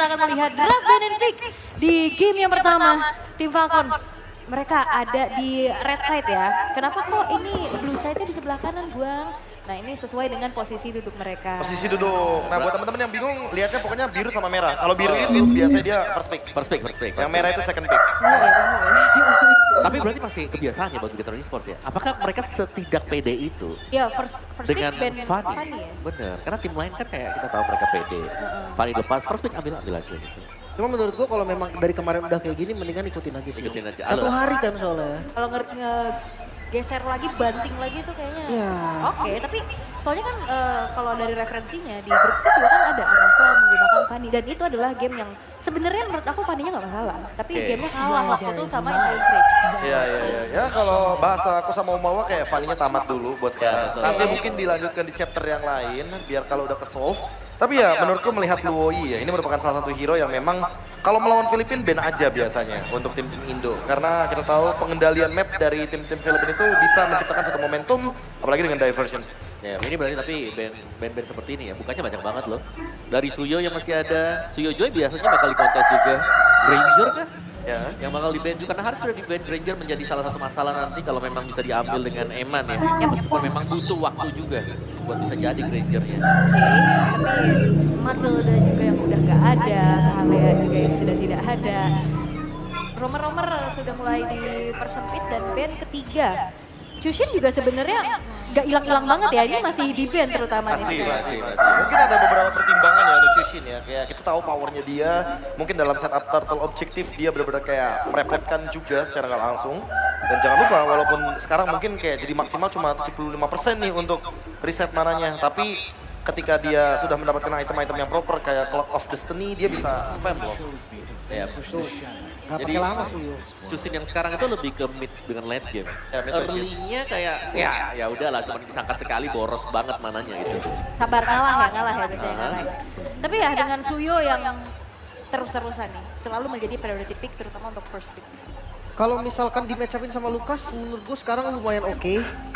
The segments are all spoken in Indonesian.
kita akan melihat draft ban and pick di game yang pertama. Tim Falcons, mereka ada di red side ya. Kenapa kok ini blue side-nya di sebelah kanan, Buang? Nah ini sesuai dengan posisi duduk mereka. Posisi duduk. Nah buat teman-teman yang bingung, lihatnya pokoknya biru sama merah. Kalau biru itu biasanya dia first pick. First pick. Yang merah itu second pick. Tapi berarti masih kebiasaan ya buat Bigetron Esports ya. Apakah mereka setidak pede itu Ya first dengan pick ban Fanny? ya. Bener, karena tim lain kan kayak kita tahu mereka pede. Fanny lepas, first pick ambil aja gitu. Cuma menurut gua kalau memang dari kemarin udah kayak gini mendingan ikutin aja sih. Ikutin aja. Satu hari kan soalnya. Kalau geser lagi, banting lagi tuh kayaknya Iya. oke. Tapi soalnya kan kalau dari referensinya di grup itu juga kan ada Oracle menggunakan Fanny. Dan itu adalah game yang sebenarnya menurut aku Fanny-nya nggak masalah. Tapi gamenya kalah waktu itu sama Influence Rage. Iya. Ya kalau bahasa aku sama Umawa kayak Fanny-nya tamat dulu buat sekarang. betul. Nanti mungkin dilanjutkan di chapter yang lain biar kalau udah ke-solve. Tapi ya menurutku melihat Luoi ya, ini merupakan salah satu hero yang memang kalau melawan Filipina ban aja biasanya untuk tim-tim Indo. Karena kita tahu pengendalian map dari tim-tim Filipina itu bisa menciptakan satu momentum, apalagi dengan diversion. Ya, ini berarti tapi band-band seperti ini ya, bukannya banyak banget loh. Dari Suyo yang masih ada, Suyo Joy biasanya bakal dikontes juga. Granger kah? Ya. Yang bakal di-ban juga, karena harus sudah di-ban Granger menjadi salah satu masalah nanti kalau memang bisa diambil dengan Eman ya. Meskipun memang butuh waktu juga buat bisa jadi Grangernya. Oke, tapi Matilda juga yang udah nggak ada, Kalea juga yang sudah tidak ada. Romer sudah mulai dipersempit dan band ketiga. Chushin juga sebenarnya nggak hilang-hilang banget ya, ini masih di band terutama nih. Masih. Mungkin ada beberapa pertimbangan ya untuk Chushin ya. Kayak kita tahu powernya dia, mungkin dalam setup turtle objektif dia benar-benar kayak merepotkan juga secara nggak langsung. Dan jangan lupa walaupun sekarang mungkin kayak jadi maksimal cuma 75% nih untuk reset mananya. Tapi ketika dia sudah mendapatkan item-item yang proper kayak Clock of Destiny, dia bisa spam loh. Ya, Gak jadi pakai lama Suyo. Justin yang sekarang itu lebih ke mid dengan late game. Ya, mid late game. Early-nya kayak ya udahlah, cuma bisa angkat sekali boros banget mananya gitu. Sabar ngalah ya biasanya ngalah. Tapi ya dengan Suyo yang terus-terusan nih, selalu menjadi priority pick terutama untuk first pick. Kalau misalkan di match upin sama Lukas, menurut gue sekarang lumayan oke.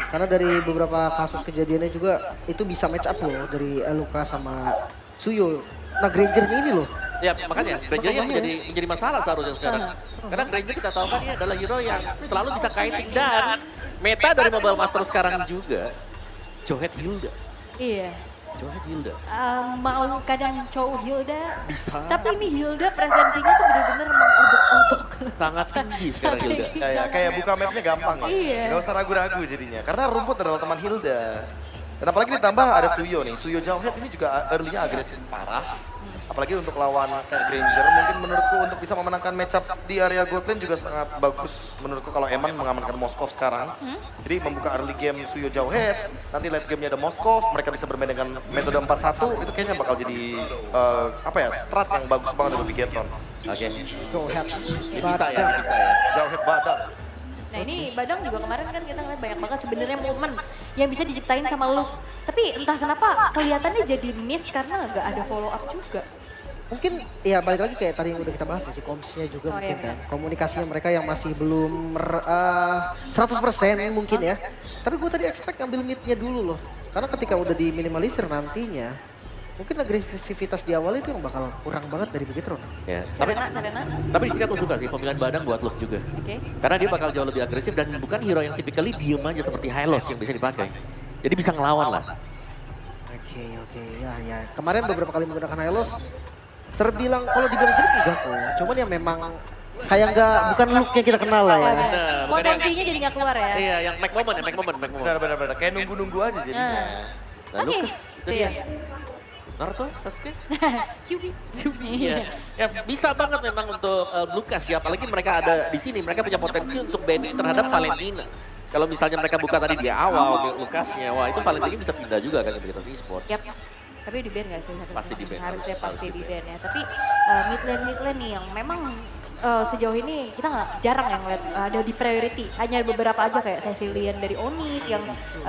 Karena dari beberapa kasus kejadiannya juga itu bisa match up loh dari Lukas sama Suyo. Nah Grangernya ini loh. Ya makanya Granger yang menjadi masalah seharusnya sekarang. Karena Granger kita tahu kan ini adalah hero yang selalu bisa kiting dan meta dari Mobile Master sekarang juga. Johet Hilda. Iya. Johet Hilda. Mau kadang cowok Hilda, Bisa. tapi ini Hilda presensinya tuh bener-bener mengobok-obok. Sangat tinggi sekarang Hilda. Kayak buka mapnya gampang ya. Iya. Gak usah ragu-ragu jadinya. Karena rumput adalah teman Hilda. Dan apalagi ditambah ada Suyo nih. Suyo Jauhead ini juga early-nya agresif parah. Apalagi untuk lawan kayak Granger, mungkin menurutku untuk bisa memenangkan matchup di area gold lane juga sangat bagus. Menurutku kalau Eman mengamankan Moskov sekarang. Jadi membuka early game Suyo Jauhead, nanti late game-nya ada Moskov, mereka bisa bermain dengan metode 4-1, itu kayaknya bakal jadi strat yang bagus banget untuk Bigetron. Oke. Johet. Bisa ya. Jauhead badang. Nah ini Badang juga kemarin kan kita ngeliat banyak banget sebenarnya momen yang bisa diciptain sama Luke. Tapi entah kenapa kelihatannya jadi miss karena nggak ada follow up juga. Mungkin ya balik lagi kayak tadi yang udah kita bahas sih komsnya juga mungkin kan. Komunikasinya mereka yang masih belum 100% mungkin ya. Tapi gue tadi expect ambil mid-nya dulu loh. Karena ketika udah diminimalisir nantinya mungkin agresivitas di awal itu yang bakal kurang banget dari Bigetron. Ya. Selena. Tapi di sini aku suka sih pemilihan Badang buat Luke juga. Oke. Karena dia bakal jauh lebih agresif dan bukan hero yang typically diem aja seperti Hylos yang bisa dipakai. Jadi bisa ngelawan lah. Oke, ya. Kemarin beberapa kali menggunakan Hylos terbilang kalau dibilang jelek enggak kok. Cuman ya memang kayak bukan look yang kita kenal lah ya. Nah, bukan Potensinya jadi nggak keluar ya. Iya, yang make moment. Benar. Kayak nunggu-nunggu aja jadinya. Nah, Oke, Lucas, itu iya. dia. Naruto, Sasuke. QB. Iya. Ya, bisa banget memang untuk Lucas ya, apalagi mereka ada di sini, mereka punya potensi untuk banning terhadap Valentina. Kalau misalnya mereka buka tadi di awal Lucasnya, wah itu Valentina bisa pindah juga kan ke Bigetron Esports. Yap. Tapi di ban nggak sih? Pasti di ban, Harusnya harus pasti di di ban. ban ya. Tapi mid lane nih yang memang sejauh ini kita nggak jarang yang lihat ada di priority. Hanya beberapa aja kayak Cecilian dari Onyx yang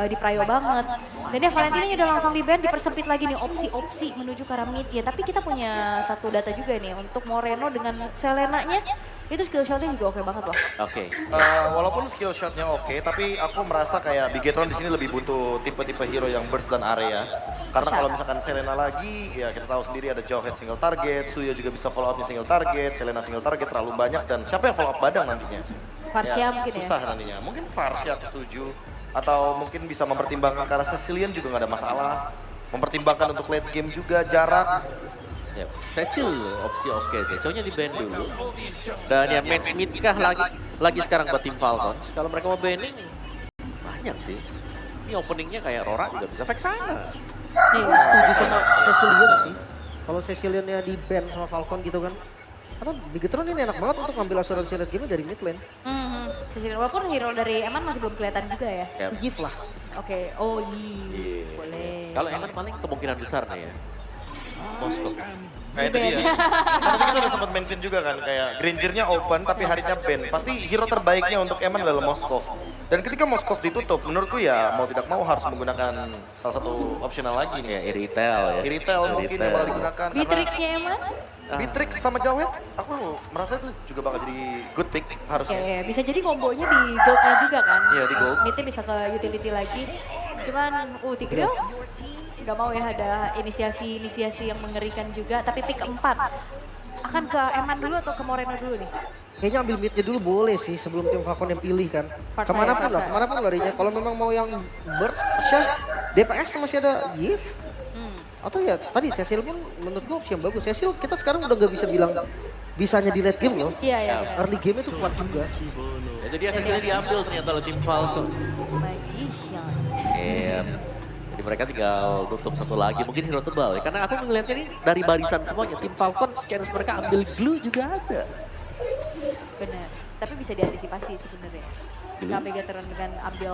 di prio banget. Dan ya Valentina udah langsung di ban, dipersempit lagi nih opsi-opsi menuju ke arah mid ya. Tapi kita punya satu data juga nih untuk Moreno dengan Selenanya itu skill shotnya juga oke banget loh. Oke. Walaupun skill shotnya oke, tapi aku merasa kayak Bigetron di sini lebih butuh tipe-tipe hero yang burst dan area. Karena Bisa. kalau misalkan Selena lagi, ya kita tahu sendiri ada Jawhead single target, Suyo juga bisa follow up-nya single target, Selena single target terlalu banyak, dan siapa yang follow up Badang nantinya? Varsha mungkin ya. Susah nantinya. Mungkin Varsha aku setuju, atau mungkin bisa mempertimbangkan karena Cecilian juga nggak ada masalah. Mempertimbangkan untuk late game juga, jarak. Ya, Cecil opsi oke sih. Cowoknya di ban dulu. Dan ya match mid kah lagi sekarang buat tim Falcons. Kalau mereka mau banning banyak sih. Ini openingnya kayak Rora juga bisa Vexana. Nih, Setuju sama Cecilian sih. Kalau Ceciliannya di ban sama Falcon gitu kan. Karena Bigetron ini enak banget untuk ngambil asuransi late game dari mid lane. Cecilian, walaupun hero dari Eman masih belum kelihatan juga ya. Ya, Gift lah. Oke, oh iya, boleh. kalau Eman paling kemungkinan besar nih ya. Moskow. Kayak itu dia. Karena kita udah sempat mention juga kan, kayak Granger-nya open tapi harinya ban. Pasti hero terbaiknya untuk Eman adalah Moskov. Dan ketika Moskov ditutup, menurutku ya mau tidak mau harus menggunakan salah satu optional lagi nih. Ya, Iritel ya. Iritel mungkin yang bakal digunakan. Beatrix-nya Eman? Beatrix sama Jawhead, aku merasa itu juga bakal jadi good pick harusnya. Ya, bisa jadi kombonya di gold-nya juga kan. Iya, di gold. Midnya bisa ke utility lagi. Cuman, Tigreal nggak mau ya ada inisiasi yang mengerikan juga. Tapi pick 4, akan ke Eman dulu atau ke Moreno dulu nih? Kayaknya ambil midnya dulu boleh sih sebelum tim Falcon yang pilih kan. Farsa Kemanapun ya, lah, Farsa. kemanapun larinya. Kalau memang mau yang burst, Syah, DPS masih ada Yif. Atau ya tadi Cecil pun menurut gue opsi yang bagus. Cecil kita sekarang udah gak bisa bilang bisanya di late game loh. Iya, iya. benar. Early game itu kuat juga. Itu dia hasilnya diambil ternyata oleh tim Falcons. Magician. Iya. Jadi mereka tinggal tutup satu lagi, mungkin hero tebal ya. Karena aku melihatnya ini dari barisan semuanya. Tim Falcons chance mereka ambil glue juga ada. Benar. Tapi bisa diantisipasi sebenarnya. Sampai Gateron dengan ambil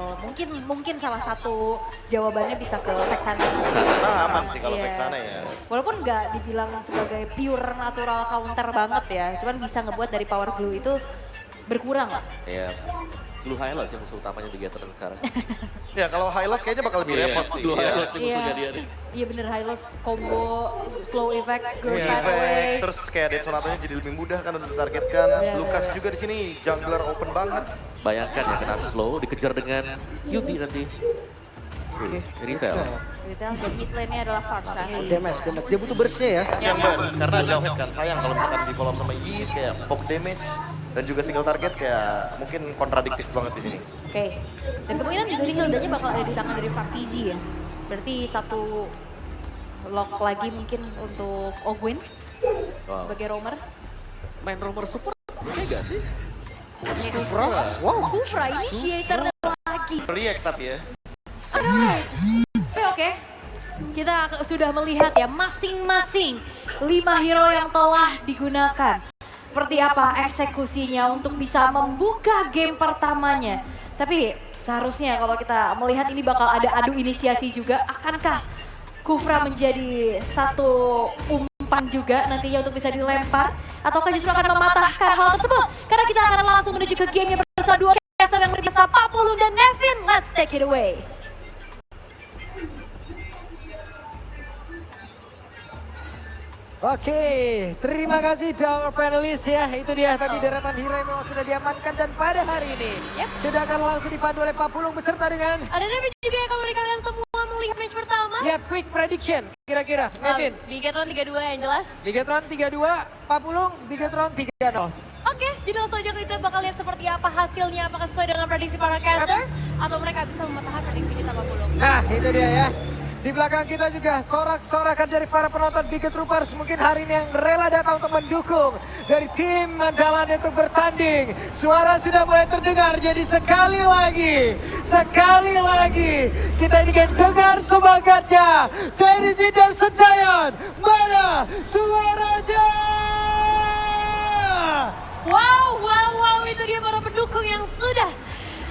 mungkin salah satu jawabannya bisa ke Vexana. Nah, aman sih kalau Iya. Vexana ya. Walaupun nggak dibilang sebagai pure natural counter banget ya, cuman bisa ngebuat dari power glue itu berkurang. Iya. Blue Hylos yang musuh utamanya di Gathering sekarang. Ya kalau Hylos kayaknya bakal lebih repot sih. Blue Iya. Hylos nih musuhnya dia nih. Iya bener, Hylos combo, slow effect, growth Iya, pathway. terus kayak Dead Sonatanya jadi lebih mudah kan untuk ditargetkan. Iya, Lukas iya. juga di sini jungler open banget. Bayangkan ya kena slow, dikejar dengan Yubi nanti. Retail. Retail dan mid lane-nya adalah Farsa. Damage. Dia butuh burstnya ya. Yang burst karena Jawhead kan sayang kalau misalkan di follow up sama Yves kayak poke damage dan juga single target kayak mungkin kontradiktif banget di sini. Oke, dan kemungkinan juga Hildanya bakal ada di tangan dari Fartizi ya. Berarti satu lock lagi mungkin untuk Ogwin Wow. sebagai roamer. Main roamer support enggak sih? Wow, Kufra initiator lagi. React tapi ya. Oke, kita sudah melihat ya masing-masing 5 hero yang telah digunakan. Seperti apa eksekusinya untuk bisa membuka game pertamanya. Tapi seharusnya kalau kita melihat ini bakal ada adu inisiasi juga. Akankah Kufra menjadi satu umpan juga nantinya untuk bisa dilempar? Ataukah justru akan mematahkan hal tersebut? Karena kita akan langsung menuju ke game yang bersama dua caster yang berbisa Papulung dan Nevin. Let's take it away. Oke, terima kasih Dower Panelis ya. Itu dia tadi deretan hero yang memang sudah diamankan dan pada hari ini Yep. sudah akan langsung dipandu oleh Papulung beserta dengan Ada Nevin juga ya kalau dari kalian semua melihat match pertama. ya quick prediction kira-kira. Nevin, Bigetron 3-2 yang jelas. Bigetron 3-2, Papulung Bigetron 3-0. Oke, jadi langsung aja kita bakal lihat seperti apa hasilnya. Apakah sesuai dengan prediksi para casters atau mereka bisa mematahkan prediksi kita Papulung. Nah, itu dia ya. Di belakang kita juga sorak-sorakan dari para penonton Biget Troopers mungkin hari ini yang rela datang untuk mendukung dari tim Mandalan untuk bertanding. Suara sudah mulai terdengar, jadi sekali lagi kita ingin dengar semangatnya. Teddy dan Sedayan, mana suaranya? Wow, itu dia para pendukung yang sudah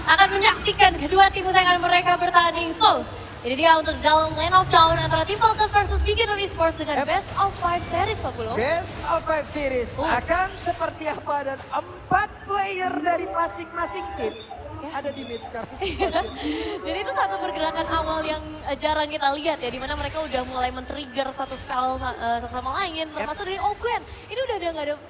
akan menyaksikan kedua tim usahakan mereka bertanding. So, ini dia untuk dalam Lane of Dawn antara tim Falcons versus Bigetron Esports dengan Best of 5 series Papulung. Best of 5 series akan seperti apa dan 4 player dari masing-masing tim ada di mid sekarang. Jadi itu satu pergerakan awal yang jarang kita lihat ya, dimana mereka udah mulai men-trigger satu spell satu sama lain, termasuk dari Ogwen. Ini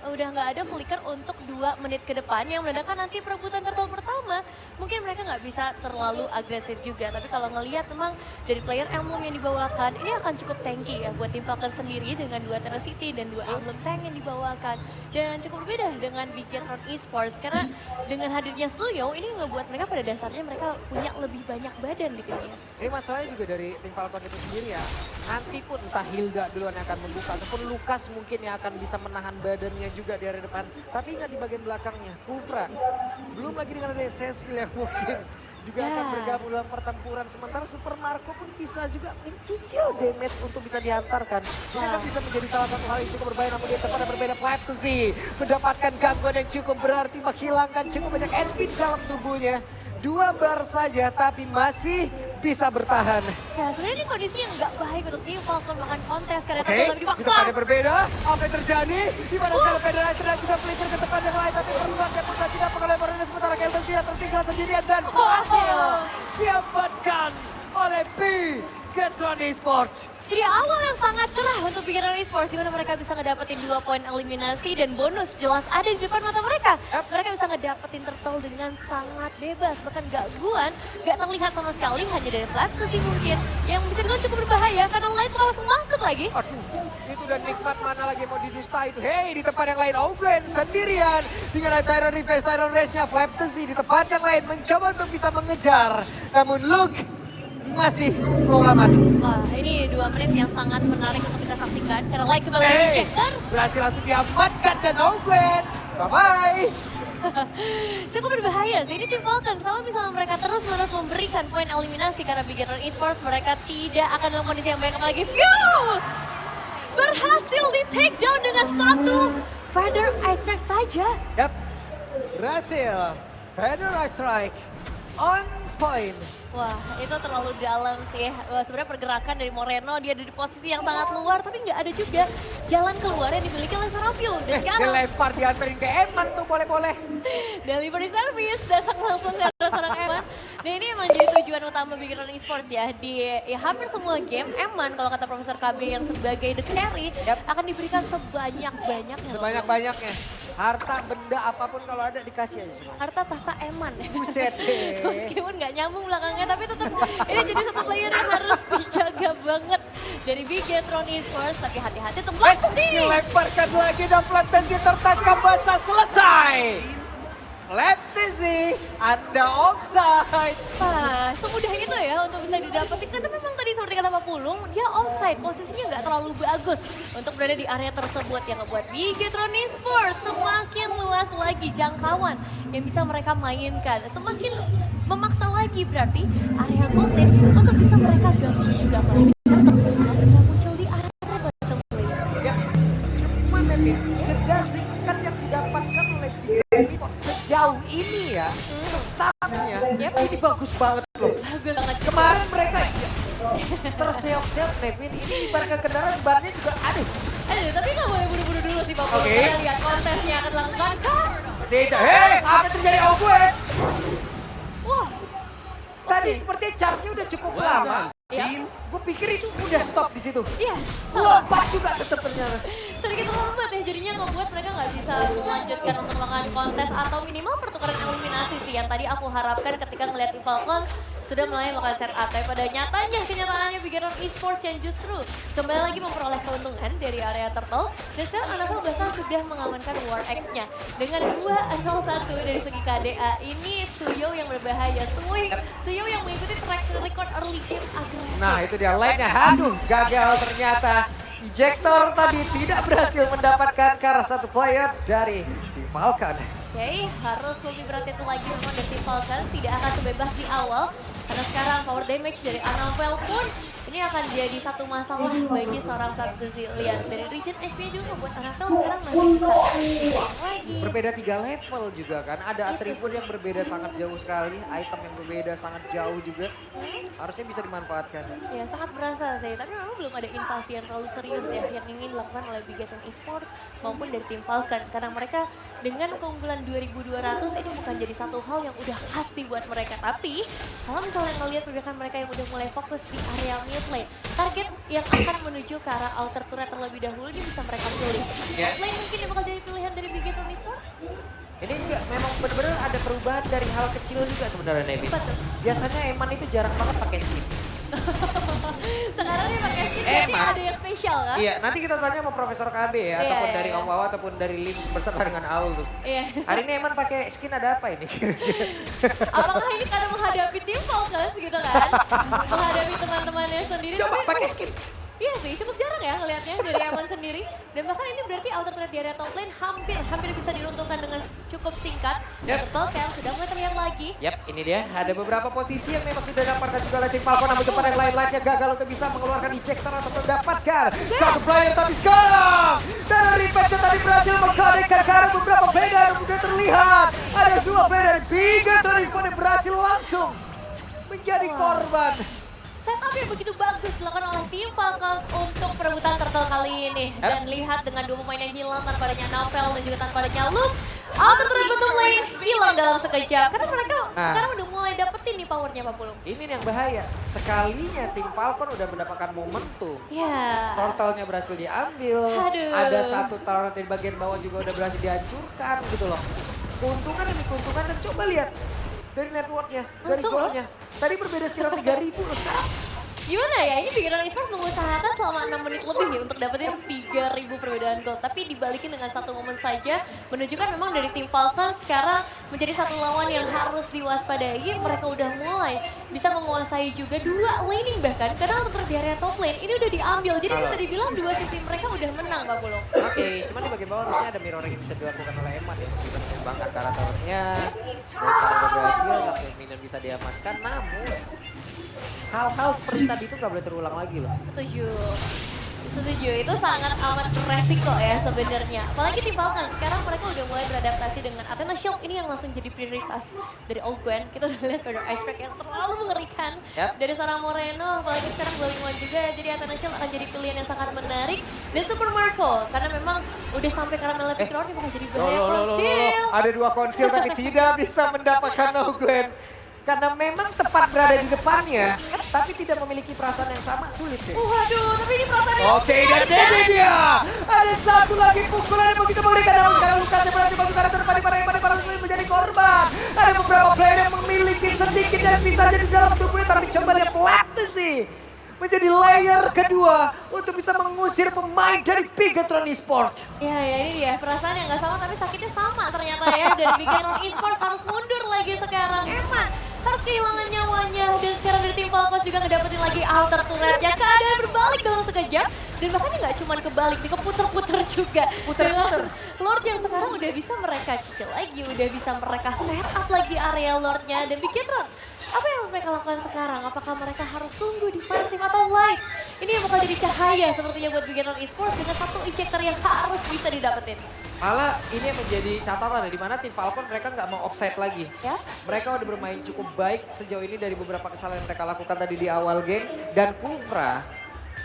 udah nggak ada flicker untuk 2 menit ke depan yang menandakan nanti perebutan turtle pertama. Mungkin mereka nggak bisa terlalu agresif juga, tapi kalau ngelihat memang dari player emblem yang dibawakan, ini akan cukup tanky ya buat tim Falcon sendiri dengan 2 Tenacity dan 2 emblem tank yang dibawakan. Dan cukup berbeda dengan Bigetron Esports, karena dengan hadirnya Suyo ini ngebuat mereka pada dasarnya mereka punya lebih banyak badan di timnya. Ini masalahnya juga dari tim Falcon itu sendiri ya. Nanti pun entah Hilda duluan yang akan membuka ataupun Lukas mungkin yang akan bisa menahan badannya juga di area depan. Tapi ingat di bagian belakangnya, Kufra. Belum lagi dengan ada Cecil yang mungkin juga akan bergabung dalam pertempuran. Sementara Super Marco pun bisa juga mencicil damage untuk bisa dihantarkan. Ini akan bisa menjadi salah satu hal yang cukup berbahaya, namun dia tepat berbeda Fantasy. Mendapatkan gangguan yang cukup berarti, menghilangkan cukup banyak SP di dalam tubuhnya. 2 bar saja tapi masih bisa bertahan. Ya sebenarnya ini kondisi yang nggak baik untuk tim Falcon melakukan kontes karena Oke, lebih di dipaksa. depan yang berbeda, apa yang terjadi? Di mana sekarang Federator dan juga Flicker ke depan yang lain, tapi perubahan yang pun tidak pengelempar ini sementara Kelvin tertinggal sendirian dan berhasil diamankan oleh Bigetron Esports. Jadi awal yang sangat cerah untuk Bigetron Esports, di mana mereka bisa ngedapetin 2 poin eliminasi dan bonus jelas ada di depan mata mereka. Mereka bisa ngedapetin turtle dengan sangat bebas, bahkan gangguan gak terlihat sama sekali hanya dari Fantasy mungkin, yang bisa dibilang cukup berbahaya karena Light langsung masuk lagi. Aduh, itu dan nikmat mana lagi mau didusta itu. Hey, di tempat yang lain Ogwen sendirian dengan Tyron Reface, Tyron Race-nya Fantasy di tempat yang lain mencoba untuk bisa mengejar. Namun Luke masih selamat. Wah, ini 2 menit yang sangat menarik untuk kita saksikan karena Light kembali lagi Hey, checker. berhasil langsung diamankan dan Ogwen. Bye-bye. Cukup berbahaya sih ini tim Falcons kalau misalnya mereka terus-menerus memberikan poin eliminasi karena Bigetron Esports mereka tidak akan dalam kondisi yang baik lagi. Phew! Berhasil di take down dengan 1 Feather Ice Strike saja. Yap, berhasil. Feather Ice Strike on point. Wah, itu terlalu dalam sih. Wah, sebenarnya pergerakan dari Moreno, dia ada di posisi yang sangat luar, tapi nggak ada juga jalan keluar yang dimiliki oleh Seraphio. Dan sekarang Dilempar diantarin ke Eman tuh boleh-boleh. delivery service datang langsung ke arah seorang Eman. Dan ini emang jadi tujuan utama Bigetron Esports ya. Di hampir semua game, Eman kalau kata Profesor KB yang sebagai the carry akan diberikan sebanyak-banyaknya. Sebanyak-banyaknya. Harta, benda, apapun kalau ada dikasih aja semua. Harta tahta Eman. Buset deh. Meskipun nggak nyambung belakangnya, tapi tetap ini jadi satu player yang harus dijaga banget dari Bigetron Esports. Tapi hati-hati untuk Fantasy. Dilemparkan lagi dan Fantasy tertangkap basah, selesai. Fantasy, Anda offside. Wah, semudah itu ya untuk bisa didapetin. Karena memang tadi seperti kata Pak Pulung, dia offside. Posisinya nggak terlalu bagus untuk berada di area tersebut yang membuat Bigetron Esports semakin luas lagi jangkauan yang bisa mereka mainkan. Semakin memaksa lagi berarti area golden untuk bisa mereka ganggu juga melalui turtle. Akan segera muncul di area bottom lane. Ya, cuma Mepin, jeda singkat yang didapatkan oleh Bigetron Esports sejauh ini ya, untuk statusnya, ini bagus banget loh. Bagus banget. Kemarin mereka terseok-seok Mepin, ini ibaratkan kendaraan bannya juga aduh. Aduh, tapi nggak boleh buru-buru dulu sih Pak Pulung. Oke. Kita lihat kontesnya akan dilakukan kan? Tidak, hei, apa yang terjadi Ogwen? Wah, Tadi sepertinya charge-nya udah cukup lama. ya. Gue pikir itu udah stop di situ. Iya, salah. Lompat juga tetap ternyata. Sedikit terlambat ya, jadinya membuat mereka nggak bisa melanjutkan untuk melakukan kontes atau minimal pertukaran eliminasi sih yang tadi aku harapkan ketika ngeliat di Falcons sudah mulai melakukan setup. Tapi pada nyatanya kenyataannya Bigetron Esports yang justru kembali lagi memperoleh keuntungan dari area turtle dan sekarang Anafel bahkan sudah mengamankan War X-nya dengan 2-0-1 dari segi KDA. Ini Suyo yang berbahaya, Suyo yang mengikuti track record early game agresif. Nah itu dia line-nya, aduh gagal ternyata. Ejector tadi tidak berhasil mendapatkan ke arah satu player dari tim Falcon. Oke, harus lebih berhati-hati lagi memang dari tim Falcons, tidak akan sebebas di awal. Karena sekarang power damage dari Anafel pun ini akan jadi satu masalah bagi seorang Fragzilian. Dari region HP juga membuat NFL sekarang masih bisa bersaing lagi. Berbeda 3 level juga kan. Ada atribut yang berbeda sangat jauh sekali, item yang berbeda sangat jauh juga. Harusnya bisa dimanfaatkan. Ya sangat berasa sih, tapi memang belum ada invasi yang terlalu serius ya yang ingin dilakukan oleh Bigetron Esports maupun dari tim Falcon. Karena mereka dengan keunggulan 2200 ini bukan jadi satu hal yang udah pasti buat mereka. Tapi kalau misalnya ngelihat pergerakan mereka yang udah mulai fokus di area mid lane, target yang akan menuju ke arah outer turret terlebih dahulu ini bisa mereka pilih. Ya. Top lane mungkin yang bakal jadi pilihan dari Bigetron Esports. Ini juga memang benar-benar ada perubahan dari hal kecil juga sebenarnya Nevin. Betul. Biasanya Eman itu jarang banget pakai skin. Sekarang dia pakai skin berarti Emang. ada yang spesial kan? Iya, nanti kita tanya sama Profesor KB ya, Iya, ataupun iya, dari iya. Om Wawa ataupun dari Lim beserta dengan Aul tuh. Iya. Hari ini Eman pakai skin ada apa ini? Apakah ini karena menghadapi tim Falcons gitu kan? Menghadapi teman-temannya sendiri. Coba tapi- pakai skin. Iya sih, cukup jarang ya ngelihatnya dari Eman sendiri. Dan bahkan ini berarti outer threat di area top lane hampir bisa diruntuhkan dengan cukup singkat. Yep. Turtle Camp sudah mulai terlihat lagi. Yap, ini dia. Ada beberapa posisi yang memang sudah dapatkan juga oleh tim Falcon. Namun depan yang lain-lainnya gagal untuk bisa mengeluarkan ejector atau mendapatkan satu player. Tapi sekarang, dari Pecah tadi berhasil mengkodekkan ke arah beberapa player dan sudah terlihat. Ada 2 player dari Bigetron Esports yang berhasil langsung menjadi korban. Setup yang begitu bagus dilakukan oleh tim Falcons untuk perebutan turtle kali ini. Dan lihat dengan 2 pemain yang hilang tanpa adanya Novel dan juga tanpa adanya Luke. Outer turret bottom lane hilang dalam sekejap. Karena mereka sekarang udah mulai dapetin nih powernya Pak Pulung. Ini yang bahaya. Sekalinya tim Falcon udah mendapatkan momentum. Ya. Turtle-nya berhasil diambil. Aduh. Ada satu turret di bagian bawah juga udah berhasil dihancurkan gitu loh. Keuntungan demi keuntungan dan coba lihat dari networknya, dari Langsung loh. golnya. Tadi berbeda sekitar 3.000 loh sekarang. Gimana ya, ini Bigetron Esports mengusahakan selama 6 menit lebih ya untuk dapetin 3.000 perbedaan gol. Tapi dibalikin dengan satu momen saja, menunjukkan memang dari tim Falcons sekarang menjadi satu lawan yang harus diwaspadai. Mereka udah mulai bisa menguasai juga 2 laning bahkan. Karena untuk di area top lane ini udah diambil. Jadi bisa dibilang 2 sisi mereka udah menang Pak Pulung. Oke, cuman di bagian bawah harusnya ada mirroring yang bisa dilakukan oleh Eman ya. Bisa menyeimbangkan karakternya. Dan sekarang udah berhasil, satu minion bisa diamankan. Namun, hal-hal seperti tadi itu nggak boleh terulang lagi loh. Setuju. Setuju, itu sangat amat beresiko ya sebenarnya. Apalagi tim Falcons, sekarang mereka udah mulai beradaptasi dengan Athena Shield ini yang langsung jadi prioritas dari Ogwen. Kita udah lihat pada Ice Strike yang terlalu mengerikan dari seorang Moreno, apalagi sekarang Glowing One juga. Jadi Athena Shield akan jadi pilihan yang sangat menarik. Dan Super Marco, karena memang udah sampai Caramel Epic Round, dia bakal jadi bahaya konsil. Ada 2 konsil tapi tidak bisa mendapatkan Ogwen. Karena memang tepat berada di depannya, tapi tidak memiliki perasaan yang sama, sulit ya. Waduh, tapi ini perasaan yang Oke, dan ini dia. Ada satu lagi pukulan yang begitu mengerikan. Namun sekarang Lukasnya berhasil masuk ke arah depan di para menjadi korban. Ada beberapa player yang memiliki sedikit dan bisa jadi dalam tubuhnya, tapi coba lihat Flatesi menjadi layer kedua untuk bisa mengusir pemain dari Bigetron Esports. Ya ini dia, perasaan yang gak sama tapi sakitnya sama ternyata ya. Dari Bigetron Esports harus mundur lagi sekarang. Eman harus kehilangan nyawanya. Dan sekarang dari tim Falcons juga ngedapetin lagi outer turretnya. Keadaan berbalik dalam sekejap. Dan bahkan nggak cuma kebalik sih, keputer-puter juga. Puter-puter. Lord yang sekarang udah bisa mereka cicil lagi, udah bisa mereka set up lagi area Lordnya. Dan Bigetron, apa yang harus mereka lakukan sekarang? Apakah mereka harus tunggu defensive atau light? Ini yang bakal jadi cahaya sepertinya buat Bigetron Esports dengan satu ejector yang harus bisa didapetin. Malah ini yang menjadi catatan ya, di mana tim Falcon mereka nggak mau offside lagi. Ya? Mereka udah bermain cukup baik sejauh ini dari beberapa kesalahan yang mereka lakukan tadi di awal game. Dan Kufra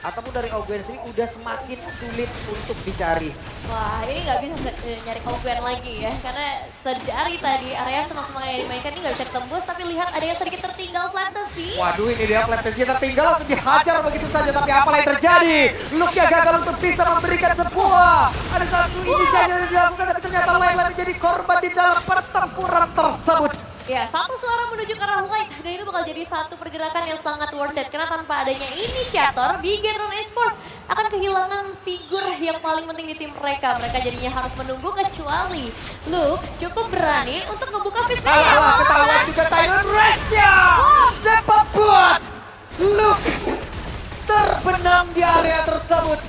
ataupun dari Ogwen sendiri udah semakin sulit untuk dicari. Wah, ini nggak bisa nyari Ogwen lagi ya. Karena sedari tadi area semak-semak yang dimainkan ini nggak bisa ditembus. Tapi lihat ada yang sedikit tertinggal Flatesi. Waduh, ini dia Flatesi tertinggal untuk dihajar begitu saja. Tapi apalah yang terjadi? Luke-nya gagal untuk bisa memberikan sebuah. Ada satu inisiasi yang dilakukan tapi ternyata lain-lain menjadi korban di dalam pertempuran tersebut. Ya, satu suara menuju ke arah light. Dan itu bakal jadi satu pergerakan yang sangat worth it. Karena tanpa adanya inisiator, Bigetron Esports akan kehilangan figur yang paling penting di tim mereka. Mereka jadinya harus menunggu kecuali Luke cukup berani untuk membuka pistolnya. Ketahuan juga Tyron Recia. Dan membuat Luke terbenam di area tersebut.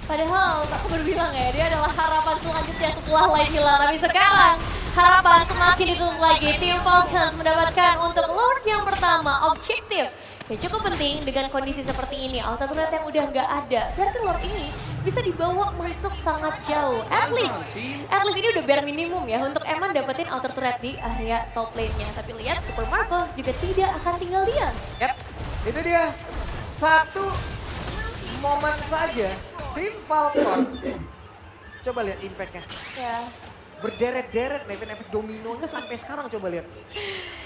Padahal aku baru bilang ya, dia adalah harapan selanjutnya setelah light hilang. Tapi sekarang harapan semakin ditutup lagi. Tim Falcons mendapatkan untuk Lord yang pertama objektif Ya cukup penting dengan kondisi seperti ini, auto turret yang udah nggak ada. Berarti Lord ini bisa dibawa masuk sangat jauh. At least ini udah bare minimum ya untuk Eman dapetin auto turret di area top lane-nya. Tapi lihat Super Marco juga tidak akan tinggal diam. Yap, itu dia. Satu momen saja, tim Falcon. Coba lihat impact-nya. Ya. Berderet-deret, efek dominonya sampai sekarang coba lihat.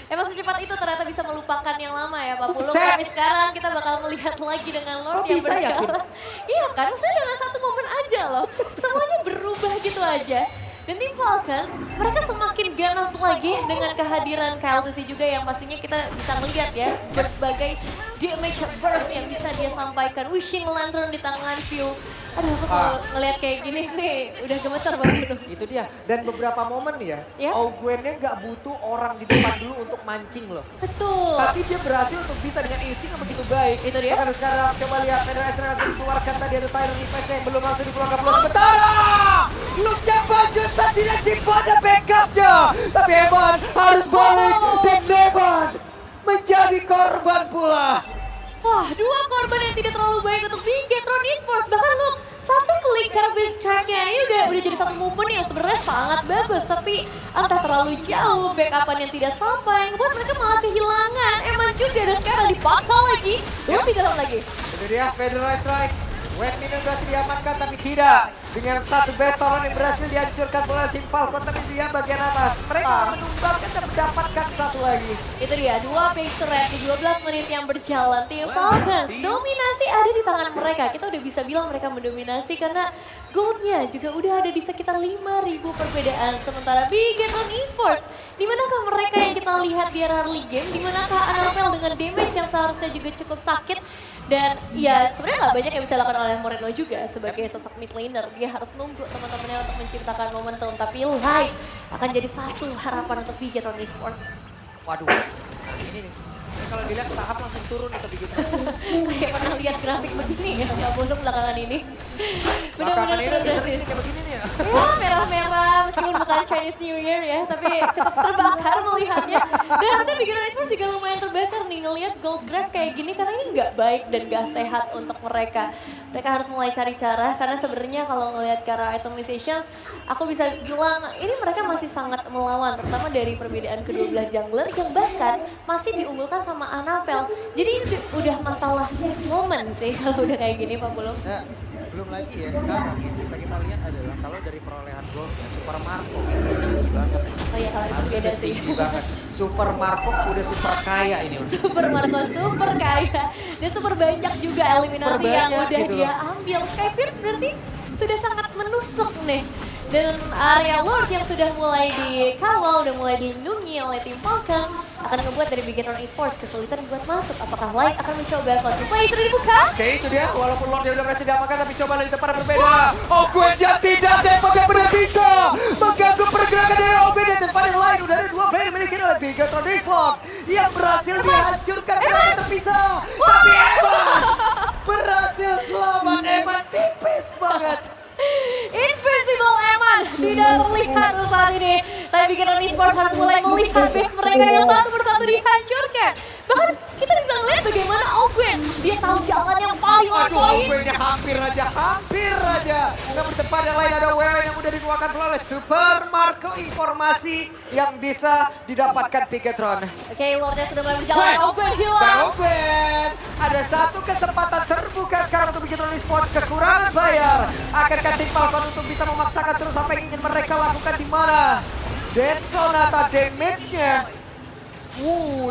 Emang secepat itu ternyata bisa melupakan yang lama ya Pak Pulung. Buset. Tapi sekarang kita bakal melihat lagi dengan Lord Kok yang bisa ya, berjalan. Iya kan, maksudnya dengan satu momen aja loh. Semuanya berubah gitu aja. Dan tim Falcons, mereka semakin ganas lagi dengan kehadiran KLTC juga yang pastinya kita bisa melihat ya. Berbagai damage burst yang bisa dia sampaikan. Wishing Lantern di tangan View. Aduh, aku kalau ngeliat kayak gini sih udah gemeter banget. Itu dia. Dan beberapa momen nih Ya. Augwennya nggak butuh orang di depan dulu untuk mancing loh. Betul. Tapi dia berhasil untuk bisa dengan insting yang begitu baik. Itu dia. Bahkan sekarang coba lihat Federasi langsung dikeluarkan tadi ada Tyler Defense yang belum langsung dikeluarkan belum sementara. Lucha Bajut saat tidak ada backupnya. Tapi Eman harus balik dan Eman menjadi korban pula. Wah, dua korban yang tidak terlalu baik untuk Bigetron Esports. Bahkan look, satu klik Carabins track-nya ini udah jadi satu movement yang sebenarnya sangat bagus. Tapi entah terlalu jauh, backupan yang tidak sampai. Ngebuat mereka malah kehilangan Eman juga. Dan sekarang dipaksa lagi, lebih dalam lagi. Itu dia Federal Strike. Wet Minion berhasil diamankan tapi tidak. Dengan satu best tower yang berhasil dihancurkan oleh tim Falcon tapi dia bagian atas. Mereka menumbangkan dan mendapatkan satu lagi. Itu dia, dua base turret di 12 menit yang berjalan. Tim Falcons, dominasi ada di tangan mereka. Kita udah bisa bilang mereka mendominasi karena goldnya juga udah ada di sekitar 5.000 perbedaan. Sementara Bigetron Esports, dimanakah mereka yang kita lihat di early game, dimanakah Anapel dengan damage yang seharusnya juga cukup sakit. Dan ya sebenarnya nggak banyak yang bisa dilakukan oleh Moreno juga sebagai sosok mid laner. Dia harus nunggu teman-temannya untuk menciptakan momentum. Tapi live akan jadi satu harapan untuk Bigetron Esports. Waduh, nah ini nih. Ini kalau dilihat saham langsung turun itu begitu. Kayak pernah lihat grafik begini ya, nggak bodoh belakangan ini. Belakangan ini Benar-benar lebih sering progresif. kayak begini nih ya. Ya merah-merah meskipun bukan Chinese New Year ya, tapi cukup terbakar melihatnya. Dan harusnya Bigetron Esports juga lumayan terbakar nih ngelihat gold graph kayak gini karena ini nggak baik dan nggak sehat untuk mereka. Mereka harus mulai cari cara karena sebenarnya kalau ngelihat ke arah itemizations, aku bisa bilang ini mereka masih sangat melawan, terutama dari perbedaan kedua belah jungler yang bahkan masih diunggulkan sama Anapel. Jadi ini udah masalah momen sih kalau udah kayak gini Pak Pulung. Ya, belum lagi ya sekarang yang bisa kita lihat adalah kalau dari perolehan golnya Super Marco ini tinggi banget. Oh iya kalau itu beda sih. Tinggi banget. Super Marco udah super kaya ini. Super Marco super kaya dan super banyak juga eliminasi Super yang banyak udah gitu dia loh. ambil. Skypierce berarti sudah sangat menusuk nih. Dan area Lord yang sudah mulai dikawal, udah mulai dilindungi oleh tim Falcons akan membuat dari Bigetron Esports kesulitan buat masuk. Apakah Light akan mencoba Cosplay sudah dibuka? Oke itu dia, walaupun Lord dia udah berhasil diamankan tapi coba dari tempat yang berbeda. Ogwen jam tidak, Depok yang benar bisa mengganggu pergerakan dari Ogwen dan tempat yang lain. Udah ada dua player dimiliki oleh Bigetron Esports yang berhasil dihancurkan, berhasil terpisah. Tapi Eman berhasil selamat, Eman tipis banget. Invisible Eman tidak terlihat saat ini. Tapi Bigetron Esports harus mulai melihat base mereka yang satu persatu dihancurkan. Bahkan kita bisa melihat bagaimana Ogwen, dia tahu jalan yang paling on Aduh, point. Ogwennya hampir aja. Namun di depan yang lain ada WW yang udah dikeluarkan oleh Super Marco. Informasi yang bisa didapatkan Bigetron. Oke, Lordnya sudah mulai berjalan. Ogwen hilang. Bang Ogwen, ada satu kesempatan terbuka sekarang untuk Bigetron Esports. Kekurangan bayar. Akankah tim Falcon untuk bisa memaksakan terus apa yang ingin mereka lakukan di mana? Dead Sonata damage-nya.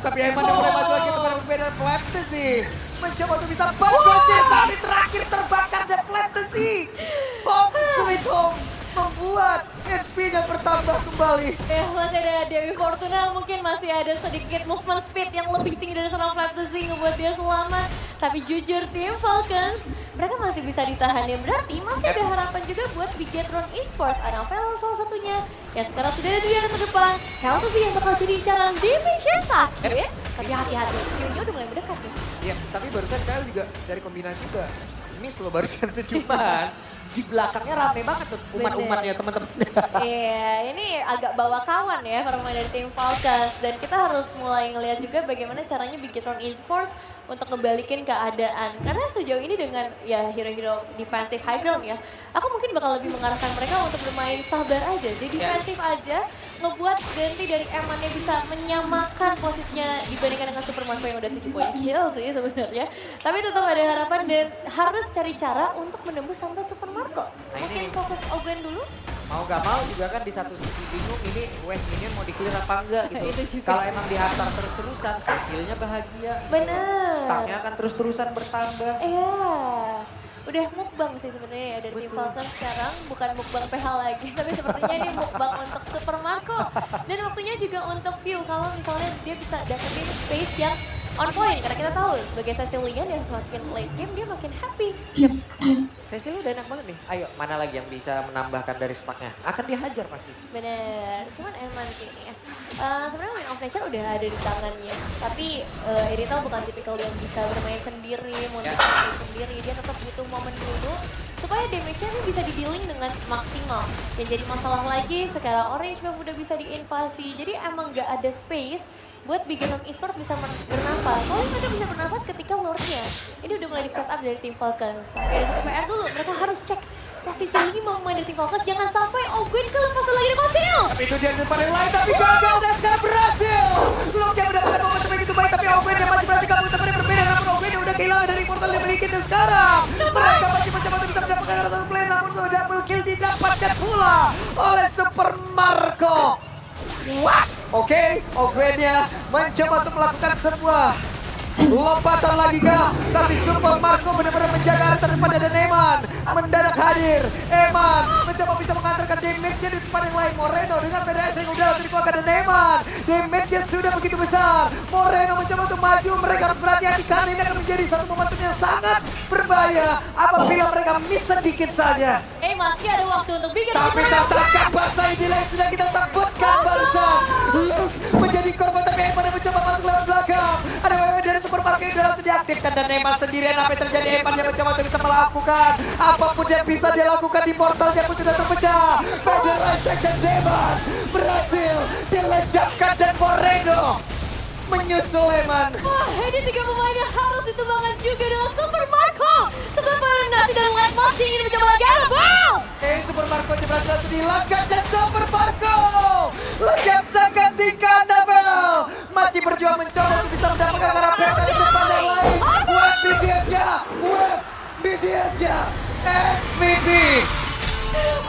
Tapi Eman udah mulai maju lagi untuk perbedaan Fantasy. Mencoba untuk bisa bantu sampai terakhir terbakar dan Fantasy. Home Sweet Home membuat HP-nya bertambah kembali. Ya, masih ada Dewi Fortuna, mungkin masih ada sedikit movement speed yang lebih tinggi dari seorang Fantasy ngebuat dia selamat. Tapi jujur tim Falcons, mereka masih bisa ditahan ya. Berarti masih ada harapan juga buat Bigetron Esports. Anapel salah satunya yang sekarang sudah ada di area terdepan. Fantasy yang bakal jadi incaran damage-nya sakit. Tapi hati-hati, Q-nya udah mulai mendekat nih. Ya, tapi barusan Kyle juga dari kombinasi juga miss loh barusan itu cuman di belakangnya rame banget tuh umat-umatnya teman-teman. Iya, ini agak bawa kawan ya para pemain dari tim Falcons. Dan kita harus mulai ngelihat juga bagaimana caranya Bigetron Esports untuk ngebalikin keadaan. Karena sejauh ini dengan ya hero-hero defensive high ground ya, aku mungkin bakal lebih mengarahkan mereka untuk bermain sabar aja. Jadi defensif aja, ngebuat ganti dari Eman-nya bisa menyamakan posisinya dibandingkan dengan Super Marco yang udah 7 point kill sih sebenarnya. Tapi tetap ada harapan dan harus cari cara untuk menembus sampai Super Marco. Mungkin fokus Ogwen dulu. Mau gak mau juga kan di satu sisi bingung ini wave minion mau di-clear apa enggak gitu. Itu juga. Kalau emang dihantar terus-terusan, Cecilnya bahagia. Bener. Stacknya akan terus-terusan bertambah. Iya. Udah mukbang sih sebenarnya ya dari tim Falcons sekarang. Bukan mukbang PH lagi, tapi sepertinya ini mukbang untuk Super Marco. Dan waktunya juga untuk View kalau misalnya dia bisa dapetin space yang on point. Karena kita tahu sebagai Cecilian yang semakin late game dia makin happy. Cecil udah enak banget nih. Ayo, mana lagi yang bisa menambahkan dari stacknya? Akan dihajar pasti. Bener, cuman Eman sih ini ya. Sebenarnya Win of Nature udah ada di tangannya. Tapi Irithel bukan tipikal yang bisa bermain sendiri, bermain sendiri. Dia tetap butuh momen dulu supaya damage-nya ini bisa di-dealing dengan maksimal. Yang jadi masalah lagi sekarang Orange Wave udah bisa diinvasi. Jadi emang gak ada space buat Bigetron Esports bisa bernafas. Soalnya mereka bisa bernafas ketika lore-nya. Ini udah mulai di-setup dari tim Falcons. Tapi ada satu PR dulu, mereka harus cek posisi 5 pemain dari tim Falcons. Jangan sampai Ogwen kelepasan lagi di Konsil. Tapi itu dia di depan yang lain, tapi gagal dan sekarang berhasil. Luke yang mendapatkan momentum begitu baik, tapi Ogwen yang masih berarti kalau teman yang berbeda. Namun Ogwen yang udah kehilangan dari portal yang memiliki dan sekarang. Mereka masih mencoba untuk bisa mendapatkan arah satu play, namun double kill didapatkan pula oleh Super Marco. What? Oke, Ogwennya mencoba untuk melakukan sebuah lompatan lagi kah? Tapi Super Marco benar-benar menjaga arah terdepan dan Eman mendadak hadir. Eman mencoba bisa mengantarkan damage-nya di tempat yang lain. Moreno dengan PDS yang udah dikeluarkan dan Eman. Damage-nya sudah begitu besar. Moreno mencoba untuk maju. Mereka harus berhati-hati karena ini akan menjadi satu momentum yang sangat berbahaya apabila mereka miss sedikit saja. Masih ada waktu untuk Bigetron. Tapi tertangkap basah ini yang sudah kita sebutkan barusan. Luke menjadi korban tapi Eman yang mencoba masuk lewat belakang. Ada WWE dari Super Marco yang sudah langsung diaktifkan dan Eman sendirian. Apa yang terjadi? Eman yang mencoba untuk bisa melakukan apapun yang bisa dia lakukan di portal yang pun sudah terpecah. Federation dan Eman berhasil dilecapkan dan Moreno menyusul Eman. Wah, ini 3 pemain yang harus ditumbangkan juga dengan Super Marco. Sebelum eliminasi dari Light masih ingin mencoba lagi. Wow! Super Marco berhasil dilanggar dan Super Marco legap sangat tinggi Annabelle. Masih berjuang mencoba untuk bisa mendapatkan arah PSL di depan yang lain. Web BDS-nya, MVP.